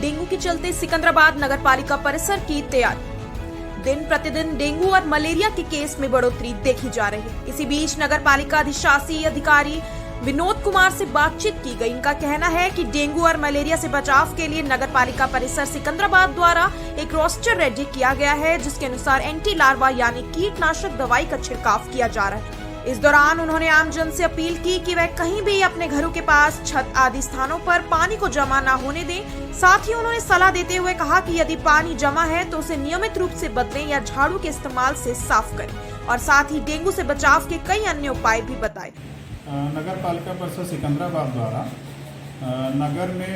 Dengue के चलते सिकंदराबाद नगर पालिका परिसर की तैयारी। दिन प्रतिदिन डेंगू और मलेरिया के केस में बढ़ोतरी देखी जा रही है। इसी बीच नगर पालिका अधिशासी अधिकारी विनोद कुमार से बातचीत की गई। इनका कहना है कि डेंगू और मलेरिया से बचाव के लिए नगर पालिका परिसर सिकंदराबाद द्वारा एक रोस्टर रेडी किया गया है, जिसके अनुसार एंटी लार्वा यानी कीटनाशक दवाई का छिड़काव किया जा रहा है। इस दौरान उन्होंने आमजन से अपील की कि वह कहीं भी अपने घरों के पास, छत आदि स्थानों पर पानी को जमा न होने दें। साथ ही उन्होंने सलाह देते हुए कहा कि यदि पानी जमा है तो उसे नियमित रूप से बदलें या झाड़ू के इस्तेमाल से साफ करें, और साथ ही डेंगू से बचाव के कई अन्य उपाय भी बताए। नगर पालिका परिषद सिकंदराबाद द्वारा नगर में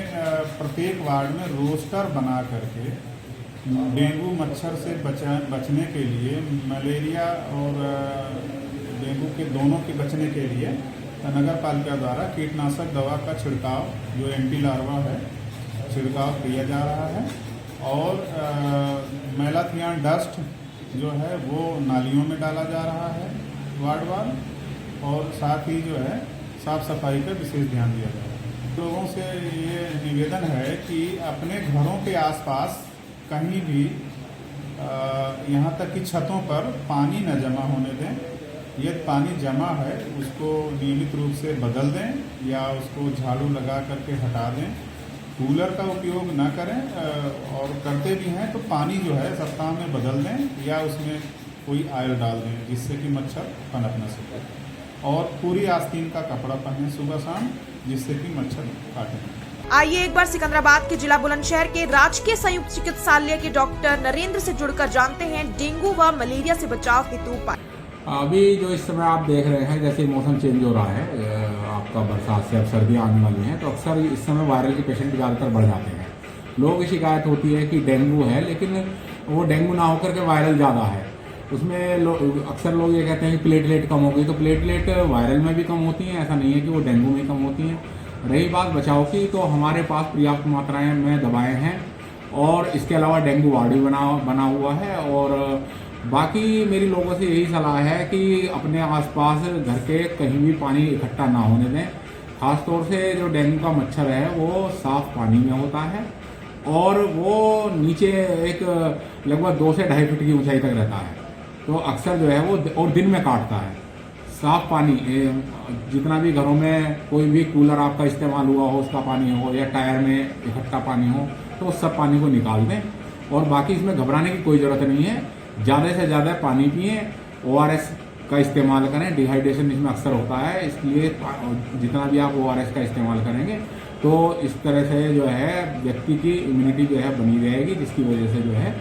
प्रत्येक वार्ड में रोस्टर बना करके डेंगू मच्छर से बचने के लिए, मलेरिया और डेंगू के दोनों के बचने के लिए नगर पालिका द्वारा कीटनाशक दवा का छिड़काव, जो एंटी लार्वा है, छिड़काव किया जा रहा है। और मैलाथियन डस्ट जो है वो नालियों में डाला जा रहा है वार्ड वार, और साथ ही जो है साफ सफाई पर विशेष ध्यान दिया जा रहा है। लोगों से ये निवेदन है कि अपने घरों के आसपास कहीं भी यहाँ तक कि छतों पर पानी न जमा होने दें। यदि पानी जमा है उसको नियमित रूप से बदल दें या उसको झाड़ू लगा करके हटा दें। कूलर का उपयोग न करें, और करते भी हैं तो पानी जो है सप्ताह में बदल दें या उसमें कोई ऑयल डाल दें, जिससे कि मच्छर पनप न सके। और पूरी आस्तीन का कपड़ा पहनें सुबह शाम, जिससे कि मच्छर काटें। आइए एक बार सिकंदराबाद के जिला बुलंदशहर के राजकीय संयुक्त चिकित्सालय के डॉक्टर नरेंद्र से जुड़कर जानते हैं डेंगू व मलेरिया से बचाव हेतु उपाय। अभी जो इस समय आप देख रहे हैं, जैसे मौसम चेंज हो रहा है, आपका बरसात से अब सर्दियाँ आने वाली हैं, तो अक्सर इस समय वायरल के पेशेंट ज़्यादातर बढ़ जाते हैं। लोगों की शिकायत होती है कि डेंगू है, लेकिन वो डेंगू ना होकर के वायरल ज़्यादा है। उसमें अक्सर लोग ये कहते हैं कि प्लेटलेट कम हो गई, तो प्लेटलेट वायरल में भी कम होती हैं, ऐसा नहीं है कि वो डेंगू में कम होती हैं। रही बात बचाव की, तो हमारे पास पर्याप्त मात्राएँ में दवाएँ हैं, और इसके अलावा डेंगू वार्ड भी बना हुआ है। और बाकी मेरी लोगों से यही सलाह है कि अपने आसपास घर के कहीं भी पानी इकट्ठा ना होने दें। खासतौर से जो डेंगू का मच्छर है वो साफ पानी में होता है, और वो नीचे एक लगभग 2 से 2.5 फीट की ऊंचाई तक रहता है। तो अक्सर जो है वो और दिन में काटता है। साफ पानी, जितना भी घरों में कोई भी कूलर आपका इस्तेमाल हुआ हो उसका पानी हो, या टायर में इकट्ठा पानी हो, तो उस सब पानी को निकाल दें। और बाकी इसमें घबराने की कोई ज़रूरत नहीं है। ज़्यादा से ज़्यादा पानी पिएं, ORS का इस्तेमाल करें। डिहाइड्रेशन इसमें अक्सर होता है, इसलिए जितना भी आप ORS का इस्तेमाल करेंगे तो इस तरह से जो है व्यक्ति की इम्यूनिटी जो है बनी रहेगी, जिसकी वजह से जो है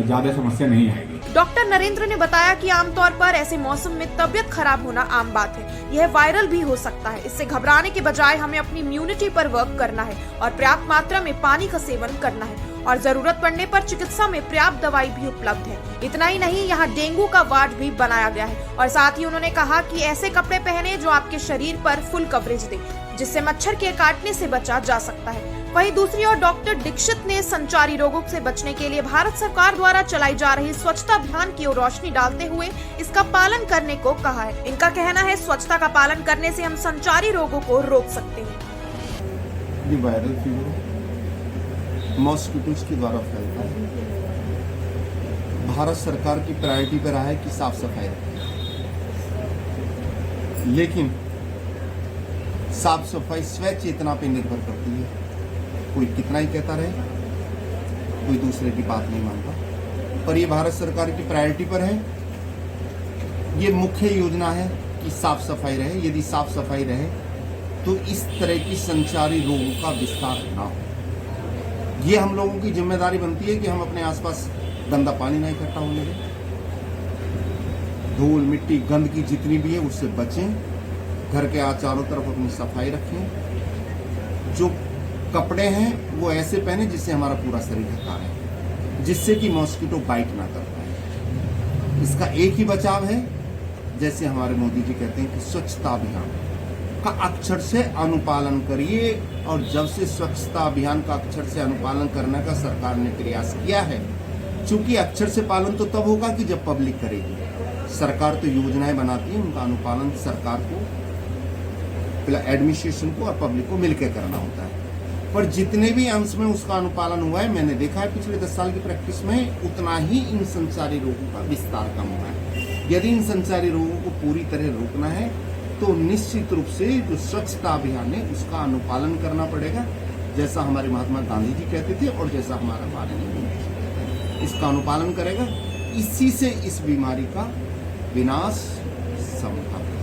ज़्यादा समस्या नहीं आएगी। डॉक्टर नरेंद्र ने बताया कि आमतौर पर ऐसे मौसम में तबीयत खराब होना आम बात है। यह वायरल भी हो सकता है। इससे घबराने के बजाय हमें अपनी इम्यूनिटी पर वर्क करना है और पर्याप्त मात्रा में पानी का सेवन करना है, और जरूरत पड़ने पर चिकित्सा में पर्याप्त दवाई भी उपलब्ध है। इतना ही नहीं, यहाँ डेंगू का वार्ड भी बनाया गया है। और साथ ही उन्होंने कहा कि ऐसे कपड़े पहने जो आपके शरीर पर फुल कवरेज दे, जिससे मच्छर के काटने से बचा जा सकता है। वहीं दूसरी ओर डॉक्टर दीक्षित ने संचारी रोगों से बचने के लिए भारत सरकार द्वारा चलाई जा रही स्वच्छता अभियान की ओर रोशनी डालते हुए इसका पालन करने को कहा है। इनका कहना है स्वच्छता का पालन करने से हम संचारी रोगों को रोक सकते हैं। ये वायरल फीवर मॉस्किटोज के द्वारा फैलता है। भारत सरकार की प्रायोरिटी पर रहा है कि साफ सफाई रखें, लेकिन साफ सफाई स्व चेतना पर निर्भर करती है। कोई कितना ही कहता रहे, कोई दूसरे की बात नहीं मानता, पर यह भारत सरकार की प्रायोरिटी पर है। ये मुख्य योजना है कि साफ सफाई रहे। यदि साफ सफाई रहे तो इस तरह की संचारी रोगों का विस्तार ना हो। ये हम लोगों की जिम्मेदारी बनती है कि हम अपने आसपास गंदा पानी ना इकट्ठा होने दें। धूल मिट्टी गंदगी जितनी भी है उससे बचें। घर के चारों तरफ अपनी सफाई रखें। जो कपड़े हैं वो ऐसे पहने जिससे हमारा पूरा शरीर ढका रहे, जिससे कि मॉस्किटो बाइट ना कर पाए। इसका एक ही बचाव है, जैसे हमारे मोदी जी कहते हैं कि स्वच्छता अभियान का अक्षर से अनुपालन करिए। और जब से स्वच्छता अभियान का अक्षर से अनुपालन करने का सरकार ने प्रयास किया है, चूंकि अक्षर से पालन तो तब होगा कि जब पब्लिक करेगी। सरकार तो योजनाएं बनाती है, उनका अनुपालन सरकार को, एडमिनिस्ट्रेशन को और पब्लिक को मिलकर करना होता है। पर जितने भी अंश में उसका अनुपालन हुआ है, मैंने देखा है पिछले 10 साल की प्रैक्टिस में, उतना ही इन संचारी रोगों का विस्तार कम हुआ है। यदि इन संचारी रोगों को पूरी तरह रोकना है तो निश्चित रूप से जो स्वच्छता अभियान है उसका अनुपालन करना पड़ेगा, जैसा हमारे महात्मा गांधी जी कहते थे और जैसा हमारा भारत इसका अनुपालन करेगा। इसी से इस बीमारी का विनाश संभव है।